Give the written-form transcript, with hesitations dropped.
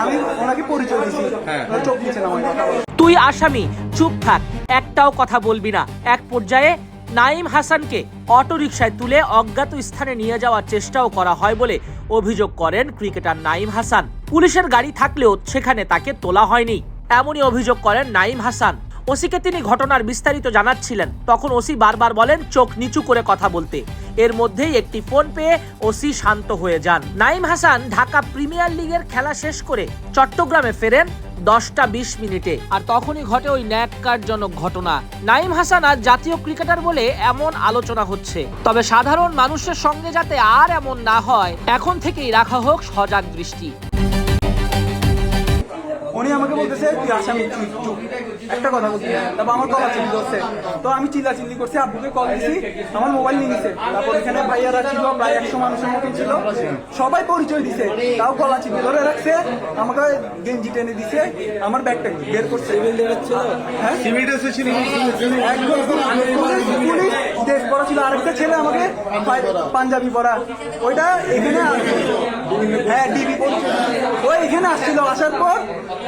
আমি ওনাকে পরিচয় দিছি, চোখ নিচে নামাই কথা বলে। তুই আসামি, চুপ থাক, একটাও কথা বলবি না। এক পর্যায়ে নাঈম হাসানকে অটোরিকশায় তুলে অজ্ঞাত স্থানে নিয়ে যাওয়ার চেষ্টাও করা হয় বলে অভিযোগ করেন ক্রিকেটার নাঈম হাসান। পুলিশের গাড়ি থাকলেও সেখানে তাকে তোলা হয়নি, এমনই অভিযোগ করেন নাঈম হাসান। ওসিকে তিনি ঘটনার বিস্তারিত জানাচ্ছিলেন, তখন ওসি বারবার বলেন চোখ নিচু করে কথা বলতে। এর মধ্যেই একটি ফোন পেয়ে ওসি শান্ত হয়ে যান। নাঈম হাসান ঢাকা প্রিমিয়ার লিগের খেলা শেষ করে চট্টগ্রামে ফেরেন 10টা 20 মিনিটে, আর তখনই ঘটে ওই ন্যাক্কারজনক ঘটনা। নাঈম হাসান আজ জাতীয় ক্রিকেটার বলে এমন আলোচনা হচ্ছে, তবে সাধারণ মানুষের সঙ্গে যাতে আর এমন না হয় এখন থেকেই রাখা হোক সজাগ দৃষ্টি। উনি আমাকে বলতেছে তুই আসামি, চুপ, একটা কথা বলছি। তারপর আমার কলা চিল্লি করছে, তো আমি চিল্লাচিল্লি করছি, আব্বুকে কল দিছি, আমার মোবাইল নিয়ে নিছে। তারপর এখানে ভাইয়ারা ছিল, প্রায় 100 মানুষের মতো ছিল, সবাই পরিচয় দিছে, তাও কলা চিল্লি ধরে রাখছে, আমাকে গেঞ্জি টেনে দিছে, আমার ব্যাগটা বের করছে। হ্যাঁ, পুলিশ ড্রেস পরা ছিল, আরেকটা ছেলে আমাকে পাঞ্জাবি পরা, ওইটা এখানে, হ্যাঁ ডিবি পরিচয়, ও এখানে আসছিল। আসার পর